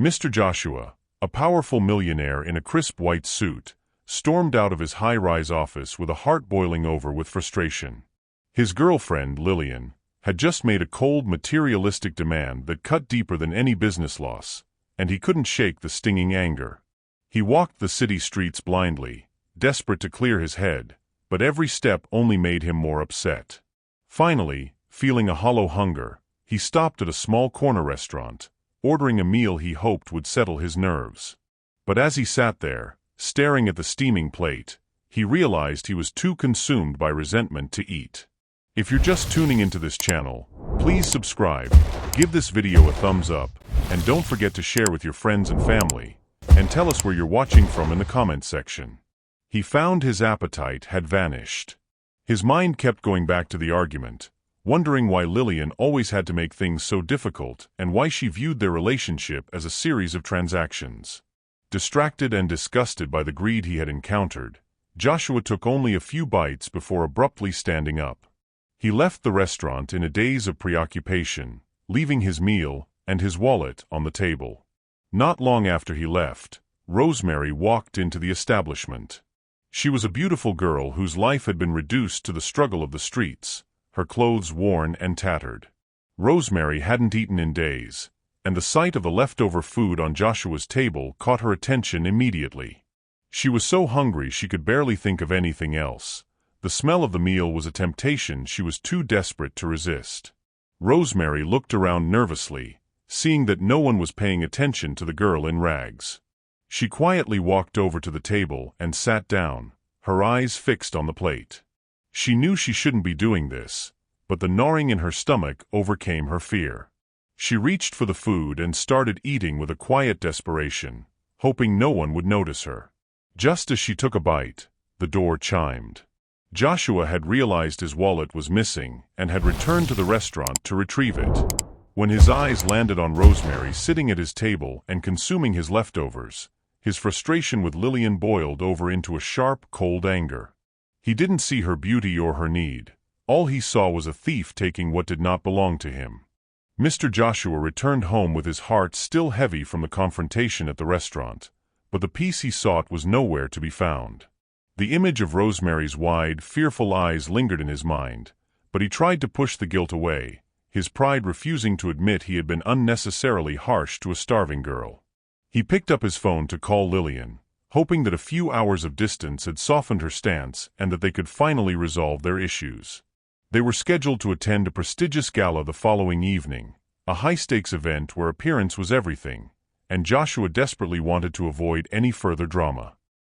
Mr. Joshua, a powerful millionaire in a crisp white suit, stormed out of his high-rise office with a heart boiling over with frustration. His girlfriend, Lillian, had just made a cold, materialistic demand that cut deeper than any business loss, and he couldn't shake the stinging anger. He walked the city streets blindly, desperate to clear his head, but every step only made him more upset. Finally, feeling a hollow hunger, he stopped at a small corner restaurant, ordering a meal he hoped would settle his nerves. But as he sat there, staring at the steaming plate, he realized he was too consumed by resentment to eat. If you're just tuning into this channel, please subscribe, give this video a thumbs up, and don't forget to share with your friends and family, and tell us where you're watching from in the comments section. He found his appetite had vanished. His mind kept going back to the argument, wondering why Lillian always had to make things so difficult and why she viewed their relationship as a series of transactions. Distracted and disgusted by the greed he had encountered, Joshua took only a few bites before abruptly standing up. He left the restaurant in a daze of preoccupation, leaving his meal and his wallet on the table. Not long after he left, Rosemary walked into the establishment. She was a beautiful girl whose life had been reduced to the struggle of the streets, her clothes worn and tattered. Rosemary hadn't eaten in days, and the sight of the leftover food on Joshua's table caught her attention immediately. She was so hungry she could barely think of anything else. The smell of the meal was a temptation she was too desperate to resist. Rosemary looked around nervously, seeing that no one was paying attention to the girl in rags. She quietly walked over to the table and sat down, her eyes fixed on the plate. She knew she shouldn't be doing this, but the gnawing in her stomach overcame her fear. She reached for the food and started eating with a quiet desperation, hoping no one would notice her. Just as she took a bite, the door chimed. Joshua had realized his wallet was missing and had returned to the restaurant to retrieve it. When his eyes landed on Rosemary sitting at his table and consuming his leftovers, his frustration with Lillian boiled over into a sharp, cold anger. He didn't see her beauty or her need. All he saw was a thief taking what did not belong to him. Mr. Joshua returned home with his heart still heavy from the confrontation at the restaurant, but the peace he sought was nowhere to be found. The image of Rosemary's wide, fearful eyes lingered in his mind, but he tried to push the guilt away, his pride refusing to admit he had been unnecessarily harsh to a starving girl. He picked up his phone to call Lillian, hoping that a few hours of distance had softened her stance and that they could finally resolve their issues. They were scheduled to attend a prestigious gala the following evening, a high-stakes event where appearance was everything, and Joshua desperately wanted to avoid any further drama.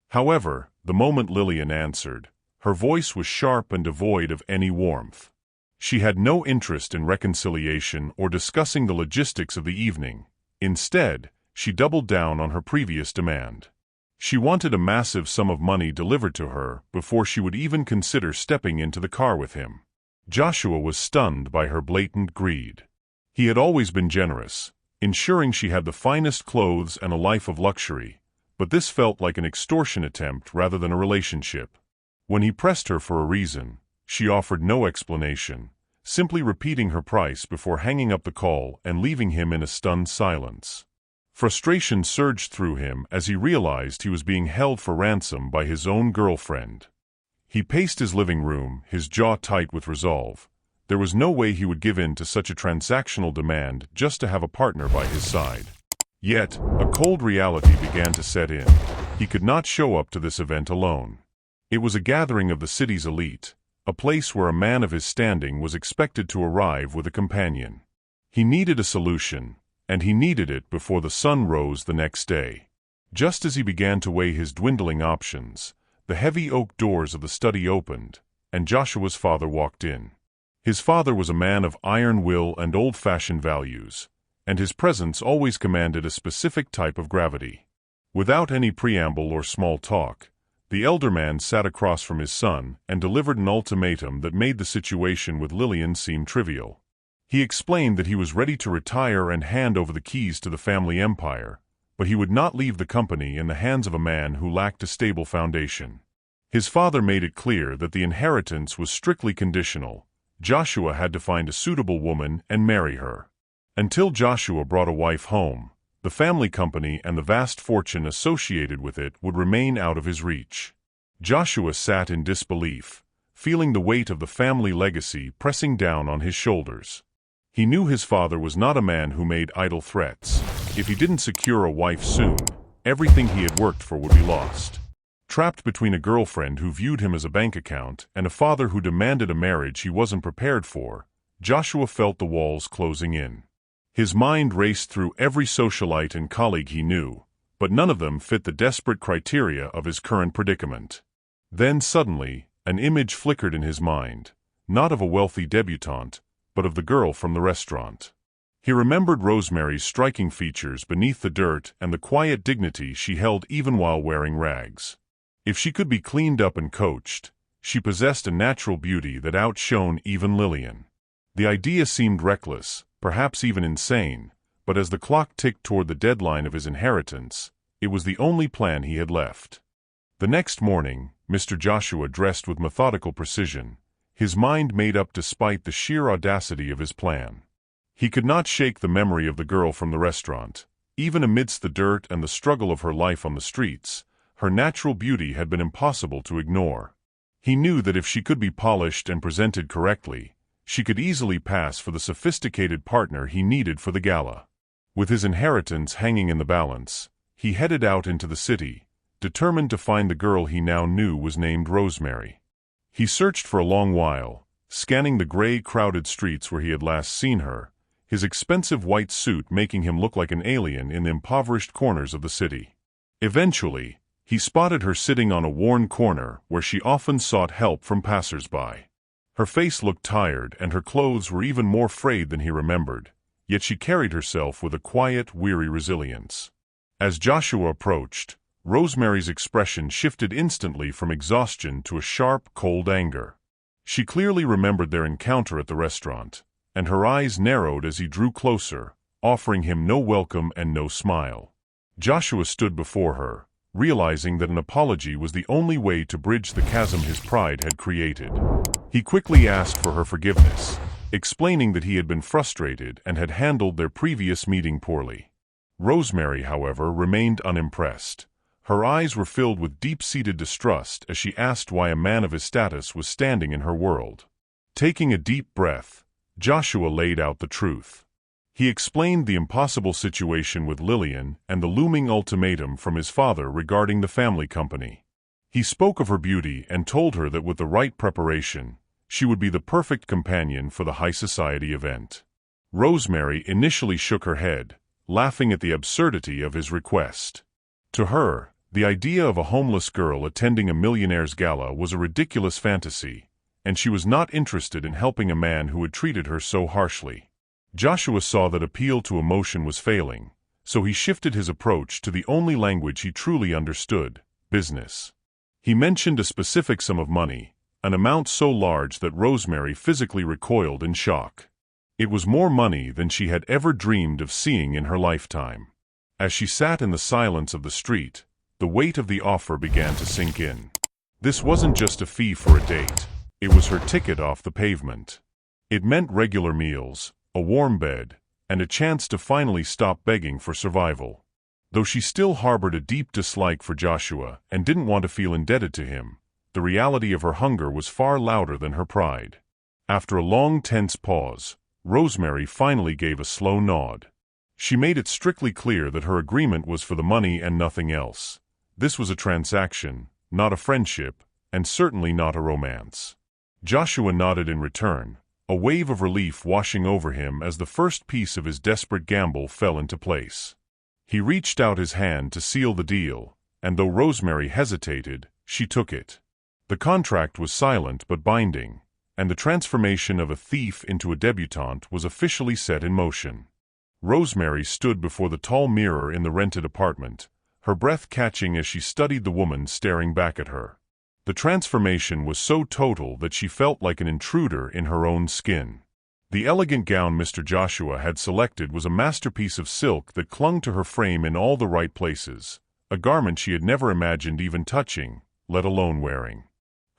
However, the moment Lillian answered, her voice was sharp and devoid of any warmth. She had no interest in reconciliation or discussing the logistics of the evening. Instead, she doubled down on her previous demand. She wanted a massive sum of money delivered to her before she would even consider stepping into the car with him. Joshua was stunned by her blatant greed. He had always been generous, ensuring she had the finest clothes and a life of luxury, but this felt like an extortion attempt rather than a relationship. When he pressed her for a reason, she offered no explanation, simply repeating her price before hanging up the call and leaving him in a stunned silence. Frustration surged through him as he realized he was being held for ransom by his own girlfriend. He paced his living room, his jaw tight with resolve. There was no way he would give in to such a transactional demand just to have a partner by his side. Yet, a cold reality began to set in. He could not show up to this event alone. It was a gathering of the city's elite, a place where a man of his standing was expected to arrive with a companion. He needed a solution, and he needed it before the sun rose the next day. Just as he began to weigh his dwindling options, the heavy oak doors of the study opened, and Joshua's father walked in. His father was a man of iron will and old-fashioned values, and his presence always commanded a specific type of gravity. Without any preamble or small talk, the elder man sat across from his son and delivered an ultimatum that made the situation with Lillian seem trivial. He explained that he was ready to retire and hand over the keys to the family empire, but he would not leave the company in the hands of a man who lacked a stable foundation. His father made it clear that the inheritance was strictly conditional. Joshua had to find a suitable woman and marry her. Until Joshua brought a wife home, The family company and the vast fortune associated with it would remain out of his reach. Joshua sat in disbelief, feeling the weight of the family legacy pressing down on his shoulders. He knew his father was not a man who made idle threats. If he didn't secure a wife soon, everything he had worked for would be lost. Trapped between a girlfriend who viewed him as a bank account and a father who demanded a marriage he wasn't prepared for, Joshua felt the walls closing in. His mind raced through every socialite and colleague he knew, but none of them fit the desperate criteria of his current predicament. Then suddenly, an image flickered in his mind, not of a wealthy debutante, but of the girl from the restaurant. He remembered Rosemary's striking features beneath the dirt and the quiet dignity she held even while wearing rags. If she could be cleaned up and coached, she possessed a natural beauty that outshone even Lillian. The idea seemed reckless, perhaps even insane, but as the clock ticked toward the deadline of his inheritance, it was the only plan he had left. The next morning, Mr. Joshua dressed with methodical precision, his mind made up despite the sheer audacity of his plan. He could not shake the memory of the girl from the restaurant. Even amidst the dirt and the struggle of her life on the streets, her natural beauty had been impossible to ignore. He knew that if she could be polished and presented correctly, she could easily pass for the sophisticated partner he needed for the gala. With his inheritance hanging in the balance, he headed out into the city, determined to find the girl he now knew was named Rosemary. He searched for a long while, scanning the gray, crowded streets where he had last seen her, his expensive white suit making him look like an alien in the impoverished corners of the city. Eventually, he spotted her sitting on a worn corner where she often sought help from passers-by. Her face looked tired and her clothes were even more frayed than he remembered, yet she carried herself with a quiet, weary resilience. As Joshua approached, Rosemary's expression shifted instantly from exhaustion to a sharp, cold anger. She clearly remembered their encounter at the restaurant, and her eyes narrowed as he drew closer, offering him no welcome and no smile. Joshua stood before her, realizing that an apology was the only way to bridge the chasm his pride had created. He quickly asked for her forgiveness, explaining that he had been frustrated and had handled their previous meeting poorly. Rosemary, however, remained unimpressed. Her eyes were filled with deep-seated distrust as she asked why a man of his status was standing in her world. Taking a deep breath, Joshua laid out the truth. He explained the impossible situation with Lillian and the looming ultimatum from his father regarding the family company. He spoke of her beauty and told her that with the right preparation, she would be the perfect companion for the high society event. Rosemary initially shook her head, laughing at the absurdity of his request. To her, the idea of a homeless girl attending a millionaire's gala was a ridiculous fantasy, and she was not interested in helping a man who had treated her so harshly. Joshua saw that appeal to emotion was failing, so he shifted his approach to the only language he truly understood: business. He mentioned a specific sum of money, an amount so large that Rosemary physically recoiled in shock. It was more money than she had ever dreamed of seeing in her lifetime. As she sat in the silence of the street, the weight of the offer began to sink in. This wasn't just a fee for a date, it was her ticket off the pavement. It meant regular meals, a warm bed, and a chance to finally stop begging for survival. Though she still harbored a deep dislike for Joshua and didn't want to feel indebted to him, the reality of her hunger was far louder than her pride. After a long, tense pause, Rosemary finally gave a slow nod. She made it strictly clear that her agreement was for the money and nothing else. This was a transaction, not a friendship, and certainly not a romance. Joshua nodded in return, a wave of relief washing over him as the first piece of his desperate gamble fell into place. He reached out his hand to seal the deal, and though Rosemary hesitated, she took it. The contract was silent but binding, and the transformation of a thief into a debutante was officially set in motion. Rosemary stood before the tall mirror in the rented apartment, her breath catching as she studied the woman staring back at her. The transformation was so total that she felt like an intruder in her own skin. The elegant gown Mr. Joshua had selected was a masterpiece of silk that clung to her frame in all the right places, a garment she had never imagined even touching, let alone wearing.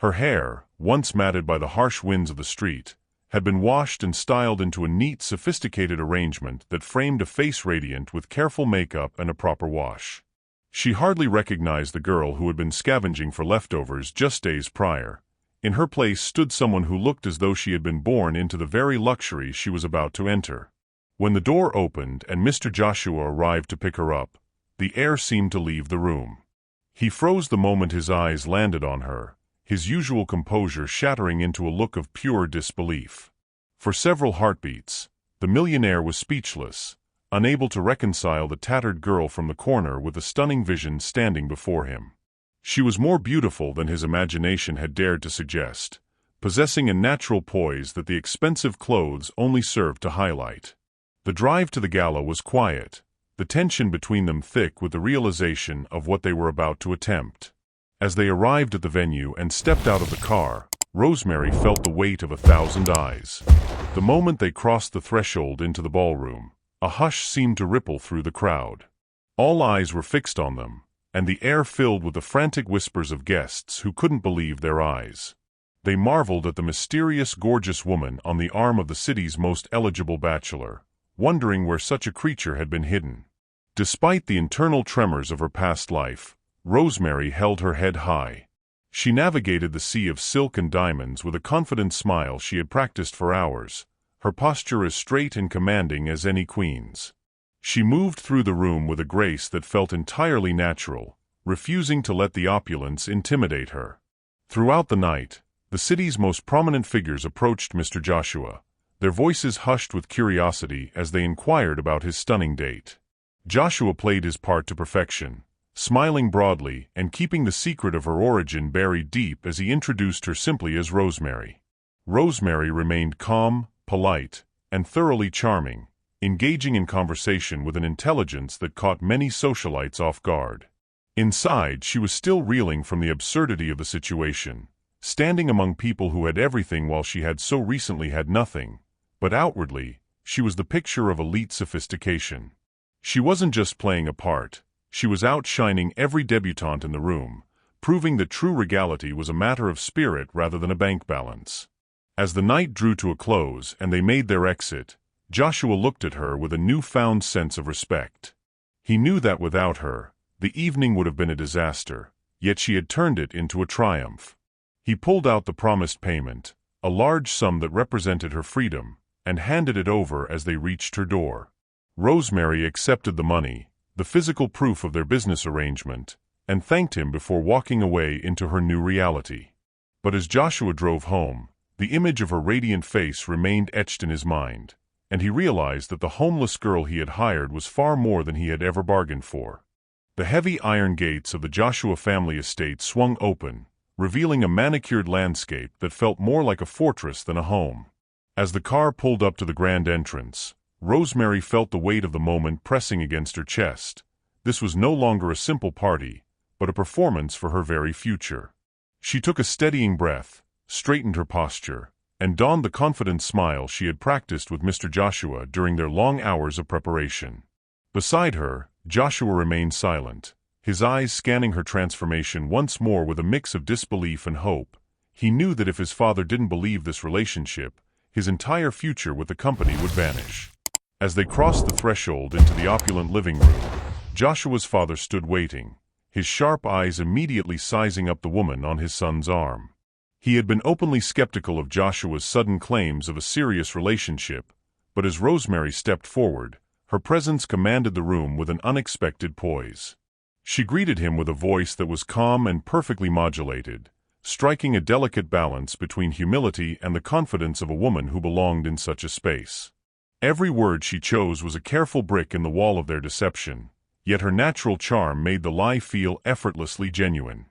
Her hair, once matted by the harsh winds of the street, had been washed and styled into a neat, sophisticated arrangement that framed a face radiant with careful makeup and a proper wash. She hardly recognized the girl who had been scavenging for leftovers just days prior. In her place stood someone who looked as though she had been born into the very luxury she was about to enter. When the door opened and Mr. Joshua arrived to pick her up, the air seemed to leave the room. He froze the moment his eyes landed on her, his usual composure shattering into a look of pure disbelief. For several heartbeats, the millionaire was speechless, unable to reconcile the tattered girl from the corner with the stunning vision standing before him. She was more beautiful than his imagination had dared to suggest, possessing a natural poise that the expensive clothes only served to highlight. The drive to the gala was quiet, the tension between them thick with the realization of what they were about to attempt. As they arrived at the venue and stepped out of the car, Rosemary felt the weight of 1,000 eyes. The moment they crossed the threshold into the ballroom, a hush seemed to ripple through the crowd. All eyes were fixed on them, and the air filled with the frantic whispers of guests who couldn't believe their eyes. They marveled at the mysterious, gorgeous woman on the arm of the city's most eligible bachelor, wondering where such a creature had been hidden. Despite the internal tremors of her past life, Rosemary held her head high. She navigated the sea of silk and diamonds with a confident smile she had practiced for hours, her posture as straight and commanding as any queen's. She moved through the room with a grace that felt entirely natural, refusing to let the opulence intimidate her. Throughout the night, the city's most prominent figures approached Mr. Joshua, their voices hushed with curiosity as they inquired about his stunning date. Joshua played his part to perfection, smiling broadly and keeping the secret of her origin buried deep as he introduced her simply as Rosemary. Rosemary remained calm, polite, and thoroughly charming, engaging in conversation with an intelligence that caught many socialites off guard. Inside, she was still reeling from the absurdity of the situation, standing among people who had everything while she had so recently had nothing, but outwardly, she was the picture of elite sophistication. She wasn't just playing a part, she was outshining every debutante in the room, proving that true regality was a matter of spirit rather than a bank balance. As the night drew to a close and they made their exit, Joshua looked at her with a newfound sense of respect. He knew that without her, the evening would have been a disaster, yet she had turned it into a triumph. He pulled out the promised payment, a large sum that represented her freedom, and handed it over as they reached her door. Rosemary accepted the money, the physical proof of their business arrangement, and thanked him before walking away into her new reality. But as Joshua drove home, the image of her radiant face remained etched in his mind, and he realized that the homeless girl he had hired was far more than he had ever bargained for. The heavy iron gates of the Joshua family estate swung open, revealing a manicured landscape that felt more like a fortress than a home. As the car pulled up to the grand entrance, Rosemary felt the weight of the moment pressing against her chest. This was no longer a simple party, but a performance for her very future. She took a steadying breath, straightened her posture, and donned the confident smile she had practiced with Mr. Joshua during their long hours of preparation. Beside her, Joshua remained silent, his eyes scanning her transformation once more with a mix of disbelief and hope. He knew that if his father didn't believe this relationship, his entire future with the company would vanish. As they crossed the threshold into the opulent living room, Joshua's father stood waiting, his sharp eyes immediately sizing up the woman on his son's arm. He had been openly skeptical of Joshua's sudden claims of a serious relationship, but as Rosemary stepped forward, her presence commanded the room with an unexpected poise. She greeted him with a voice that was calm and perfectly modulated, striking a delicate balance between humility and the confidence of a woman who belonged in such a space. Every word she chose was a careful brick in the wall of their deception, yet her natural charm made the lie feel effortlessly genuine.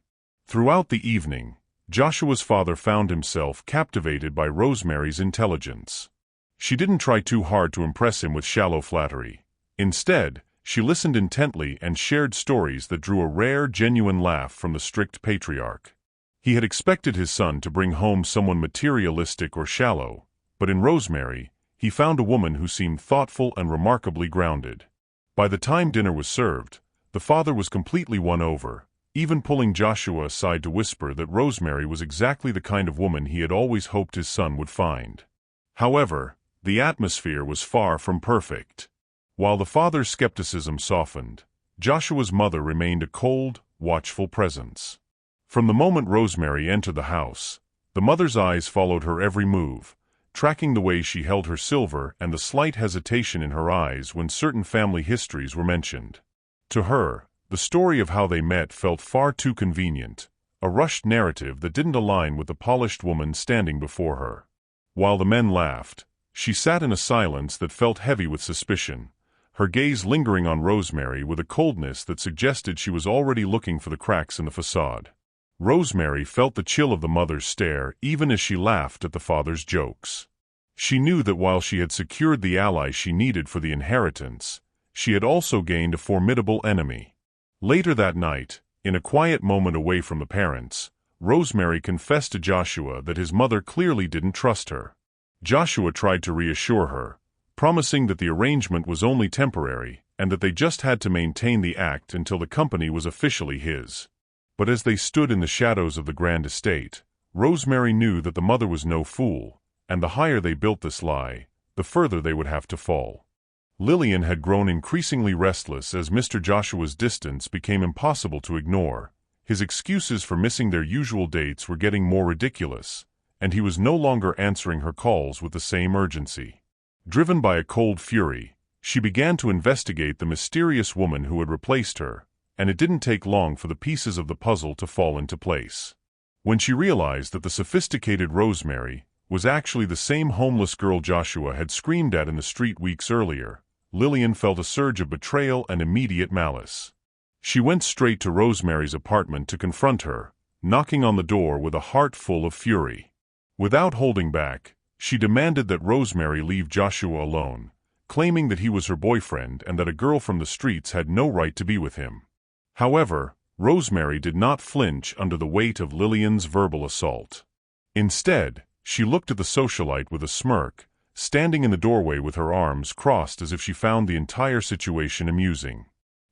Throughout the evening, Joshua's father found himself captivated by Rosemary's intelligence. She didn't try too hard to impress him with shallow flattery. Instead, she listened intently and shared stories that drew a rare, genuine laugh from the strict patriarch. He had expected his son to bring home someone materialistic or shallow, but in Rosemary, he found a woman who seemed thoughtful and remarkably grounded. By the time dinner was served, the father was completely won over, even pulling Joshua aside to whisper that Rosemary was exactly the kind of woman he had always hoped his son would find. However, the atmosphere was far from perfect. While the father's skepticism softened, Joshua's mother remained a cold, watchful presence. From the moment Rosemary entered the house, the mother's eyes followed her every move, tracking the way she held her silver and the slight hesitation in her eyes when certain family histories were mentioned. To her, the story of how they met felt far too convenient, a rushed narrative that didn't align with the polished woman standing before her. While the men laughed, she sat in a silence that felt heavy with suspicion, her gaze lingering on Rosemary with a coldness that suggested she was already looking for the cracks in the facade. Rosemary felt the chill of the mother's stare even as she laughed at the father's jokes. She knew that while she had secured the ally she needed for the inheritance, she had also gained a formidable enemy. Later that night, in a quiet moment away from the parents, Rosemary confessed to Joshua that his mother clearly didn't trust her. Joshua tried to reassure her, promising that the arrangement was only temporary and that they just had to maintain the act until the company was officially his. But as they stood in the shadows of the grand estate, Rosemary knew that the mother was no fool, and the higher they built this lie, the further they would have to fall. Lillian had grown increasingly restless as Mr. Joshua's distance became impossible to ignore. His excuses for missing their usual dates were getting more ridiculous, and he was no longer answering her calls with the same urgency. Driven by a cold fury, she began to investigate the mysterious woman who had replaced her, and it didn't take long for the pieces of the puzzle to fall into place. When she realized that the sophisticated Rosemary was actually the same homeless girl Joshua had screamed at in the street weeks earlier, Lillian felt a surge of betrayal and immediate malice. She went straight to Rosemary's apartment to confront her, knocking on the door with a heart full of fury. Without holding back, she demanded that Rosemary leave Joshua alone, claiming that he was her boyfriend and that a girl from the streets had no right to be with him. However, Rosemary did not flinch under the weight of Lillian's verbal assault. Instead, she looked at the socialite with a smirk, standing in the doorway with her arms crossed as if she found the entire situation amusing.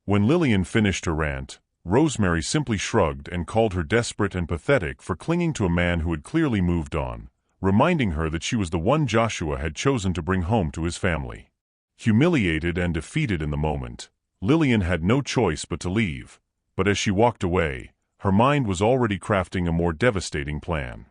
When Lillian finished her rant, Rosemary simply shrugged and called her desperate and pathetic for clinging to a man who had clearly moved on, reminding her that she was the one Joshua had chosen to bring home to his family. Humiliated and defeated in the moment, Lillian had no choice but to leave, but as she walked away, her mind was already crafting a more devastating plan.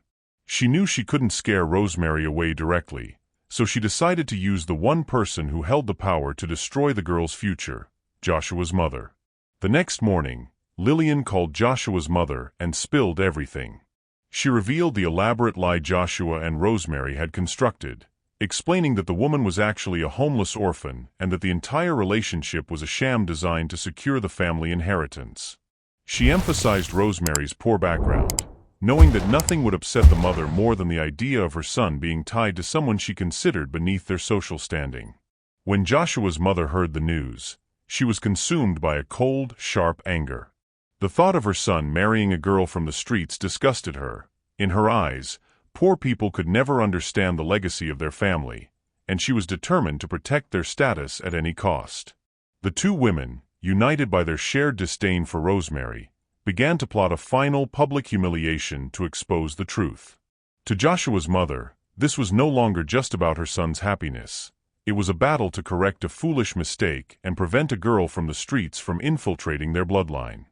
She knew she couldn't scare Rosemary away directly, so she decided to use the one person who held the power to destroy the girl's future, Joshua's mother. The next morning, Lillian called Joshua's mother and spilled everything. She revealed the elaborate lie Joshua and Rosemary had constructed, explaining that the woman was actually a homeless orphan and that the entire relationship was a sham designed to secure the family inheritance. She emphasized Rosemary's poor background, knowing that nothing would upset the mother more than the idea of her son being tied to someone she considered beneath their social standing. When Joshua's mother heard the news, she was consumed by a cold, sharp anger. The thought of her son marrying a girl from the streets disgusted her. In her eyes, poor people could never understand the legacy of their family, and she was determined to protect their status at any cost. The two women, united by their shared disdain for Rosemary, began to plot a final public humiliation to expose the truth. To Joshua's mother, this was no longer just about her son's happiness. It was a battle to correct a foolish mistake and prevent a girl from the streets from infiltrating their bloodline.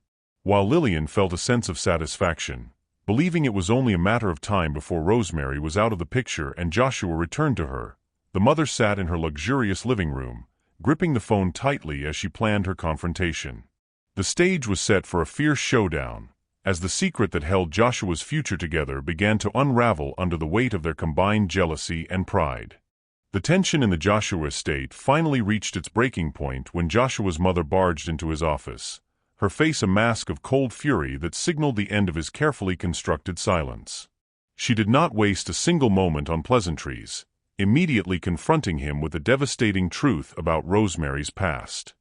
While Lillian felt a sense of satisfaction, believing it was only a matter of time before Rosemary was out of the picture and Joshua returned to her, the mother sat in her luxurious living room, gripping the phone tightly as she planned her confrontation. The stage was set for a fierce showdown, as the secret that held Joshua's future together began to unravel under the weight of their combined jealousy and pride. The tension in the Joshua estate finally reached its breaking point when Joshua's mother barged into his office, her face a mask of cold fury that signaled the end of his carefully constructed silence. She did not waste a single moment on pleasantries, immediately confronting him with the devastating truth about Rosemary's past.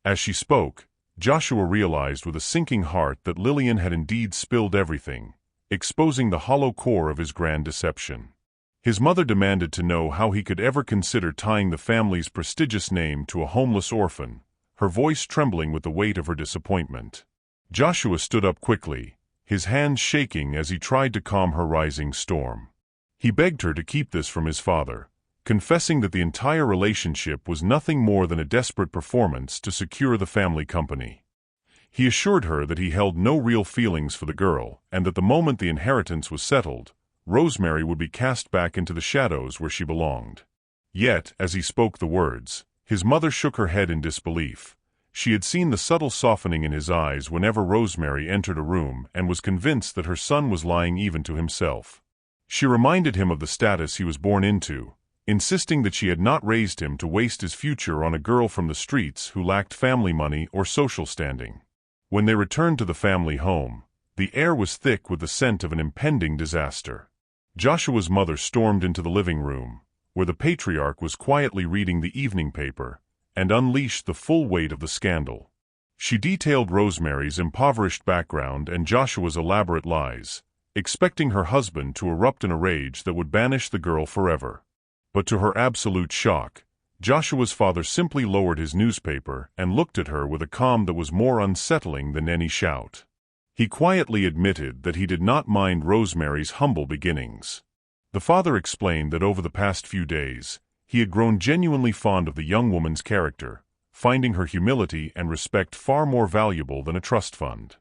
As she spoke, Joshua realized with a sinking heart that Lillian had indeed spilled everything, exposing the hollow core of his grand deception. His mother demanded to know how he could ever consider tying the family's prestigious name to a homeless orphan, her voice trembling with the weight of her disappointment. Joshua stood up quickly, his hands shaking as he tried to calm her rising storm. He begged her to keep this from his father, confessing that the entire relationship was nothing more than a desperate performance to secure the family company. He assured her that he held no real feelings for the girl, and that the moment the inheritance was settled, Rosemary would be cast back into the shadows where she belonged. Yet, as he spoke the words, his mother shook her head in disbelief. She had seen the subtle softening in his eyes whenever Rosemary entered a room and was convinced that her son was lying even to himself. She reminded him of the status he was born into, insisting that she had not raised him to waste his future on a girl from the streets who lacked family money or social standing. When they returned to the family home, the air was thick with the scent of an impending disaster. Joshua's mother stormed into the living room, where the patriarch was quietly reading the evening paper, and unleashed the full weight of the scandal. She detailed Rosemary's impoverished background and Joshua's elaborate lies, expecting her husband to erupt in a rage that would banish the girl forever. But to her absolute shock, Joshua's father simply lowered his newspaper and looked at her with a calm that was more unsettling than any shout. He quietly admitted that he did not mind Rosemary's humble beginnings. The father explained that over the past few days, he had grown genuinely fond of the young woman's character, finding her humility and respect far more valuable than a trust fund.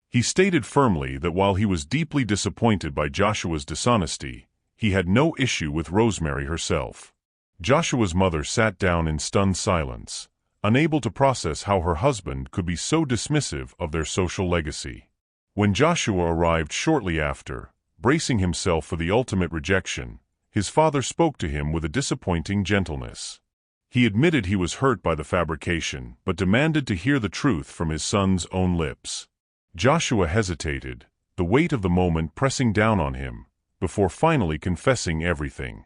He stated firmly that while he was deeply disappointed by Joshua's dishonesty, he had no issue with Rosemary herself. Joshua's mother sat down in stunned silence, unable to process how her husband could be so dismissive of their social legacy. When Joshua arrived shortly after, bracing himself for the ultimate rejection, his father spoke to him with a disappointing gentleness. He admitted he was hurt by the fabrication, but demanded to hear the truth from his son's own lips. Joshua hesitated, the weight of the moment pressing down on him, before finally confessing everything.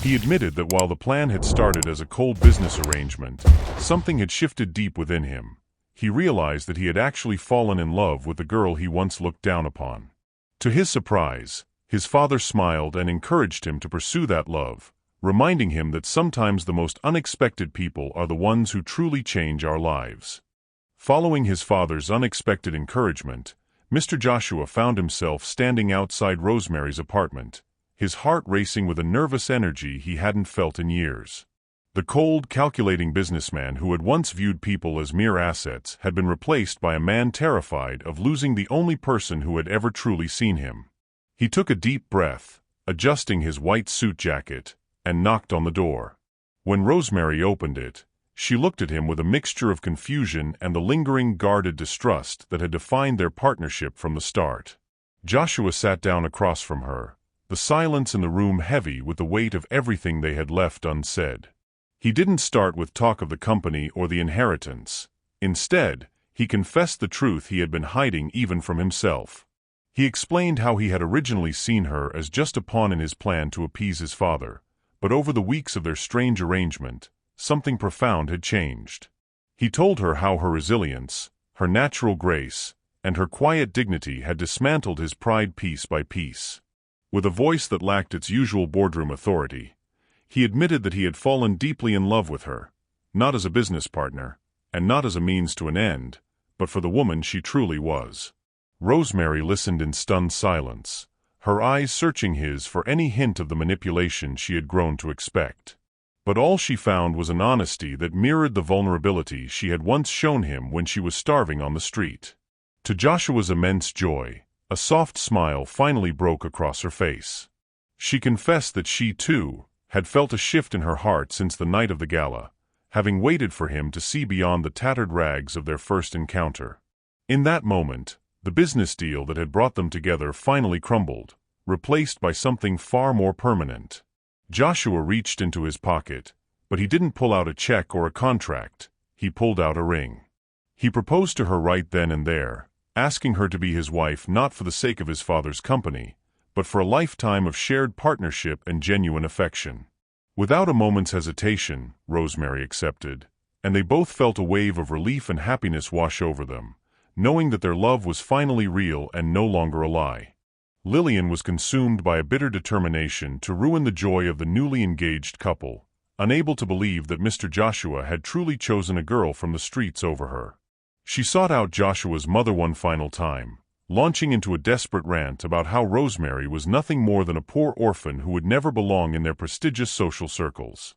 He admitted that while the plan had started as a cold business arrangement, something had shifted deep within him. He realized that he had actually fallen in love with the girl he once looked down upon. To his surprise, his father smiled and encouraged him to pursue that love, reminding him that sometimes the most unexpected people are the ones who truly change our lives. Following his father's unexpected encouragement, Mr. Joshua found himself standing outside Rosemary's apartment, his heart racing with a nervous energy he hadn't felt in years. The cold, calculating businessman who had once viewed people as mere assets had been replaced by a man terrified of losing the only person who had ever truly seen him. He took a deep breath, adjusting his white suit jacket, and knocked on the door. When Rosemary opened it, she looked at him with a mixture of confusion and the lingering guarded distrust that had defined their partnership from the start. Joshua sat down across from her, the silence in the room heavy with the weight of everything they had left unsaid. He didn't start with talk of the company or the inheritance. Instead, he confessed the truth he had been hiding even from himself. He explained how he had originally seen her as just a pawn in his plan to appease his father, but over the weeks of their strange arrangement, something profound had changed. He told her how her resilience, her natural grace, and her quiet dignity had dismantled his pride piece by piece. With a voice that lacked its usual boardroom authority, he admitted that he had fallen deeply in love with her, not as a business partner, and not as a means to an end, but for the woman she truly was. Rosemary listened in stunned silence, her eyes searching his for any hint of the manipulation she had grown to expect. But all she found was an honesty that mirrored the vulnerability she had once shown him when she was starving on the street. To Joshua's immense joy, a soft smile finally broke across her face. She confessed that she, too, had felt a shift in her heart since the night of the gala, having waited for him to see beyond the tattered rags of their first encounter. In that moment, the business deal that had brought them together finally crumbled, replaced by something far more permanent. Joshua reached into his pocket, but he didn't pull out a check or a contract. He pulled out a ring. He proposed to her right then and there, asking her to be his wife not for the sake of his father's company, but for a lifetime of shared partnership and genuine affection. Without a moment's hesitation, Rosemary accepted, and they both felt a wave of relief and happiness wash over them, knowing that their love was finally real and no longer a lie. Lillian was consumed by a bitter determination to ruin the joy of the newly engaged couple, unable to believe that Mr. Joshua had truly chosen a girl from the streets over her. She sought out Joshua's mother one final time, launching into a desperate rant about how Rosemary was nothing more than a poor orphan who would never belong in their prestigious social circles.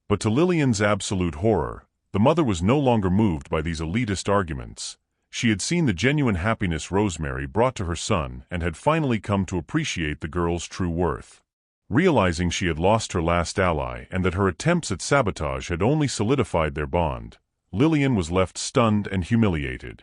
But to Lillian's absolute horror, the mother was no longer moved by these elitist arguments. She had seen the genuine happiness Rosemary brought to her son and had finally come to appreciate the girl's true worth. Realizing she had lost her last ally and that her attempts at sabotage had only solidified their bond, Lillian was left stunned and humiliated.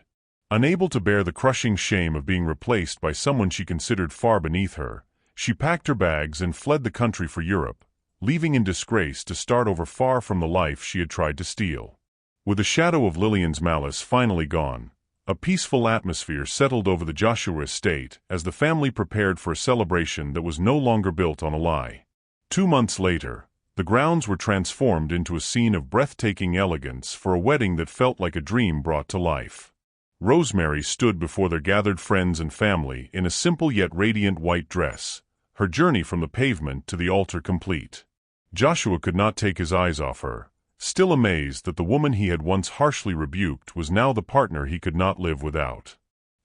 Unable to bear the crushing shame of being replaced by someone she considered far beneath her, she packed her bags and fled the country for Europe, leaving in disgrace to start over far from the life she had tried to steal. With the shadow of Lillian's malice finally gone, a peaceful atmosphere settled over the Joshua estate as the family prepared for a celebration that was no longer built on a lie. 2 months later, the grounds were transformed into a scene of breathtaking elegance for a wedding that felt like a dream brought to life. Rosemary stood before their gathered friends and family in a simple yet radiant white dress, her journey from the pavement to the altar complete. Joshua could not take his eyes off her, still amazed that the woman he had once harshly rebuked was now the partner he could not live without.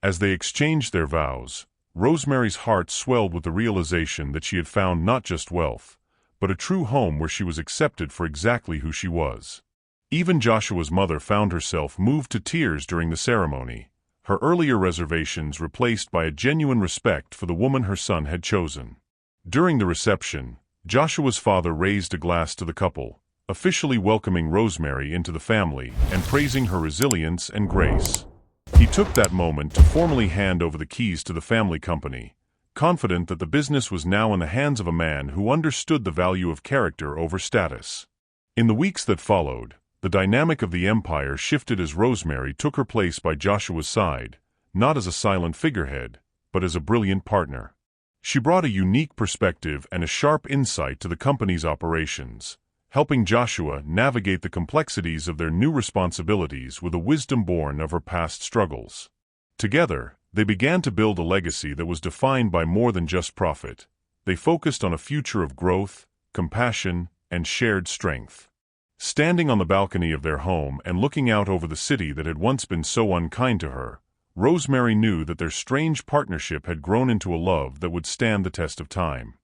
As they exchanged their vows, Rosemary's heart swelled with the realization that she had found not just wealth, but a true home where she was accepted for exactly who she was. Even Joshua's mother found herself moved to tears during the ceremony, her earlier reservations replaced by a genuine respect for the woman her son had chosen. During the reception, Joshua's father raised a glass to the couple, officially welcoming Rosemary into the family and praising her resilience and grace. He took that moment to formally hand over the keys to the family company, confident that the business was now in the hands of a man who understood the value of character over status. In the weeks that followed, the dynamic of the empire shifted as Rosemary took her place by Joshua's side, not as a silent figurehead, but as a brilliant partner. She brought a unique perspective and a sharp insight to the company's operations, helping Joshua navigate the complexities of their new responsibilities with a wisdom born of her past struggles. Together, they began to build a legacy that was defined by more than just profit. They focused on a future of growth, compassion, and shared strength. Standing on the balcony of their home and looking out over the city that had once been so unkind to her, Rosemary knew that their strange partnership had grown into a love that would stand the test of time.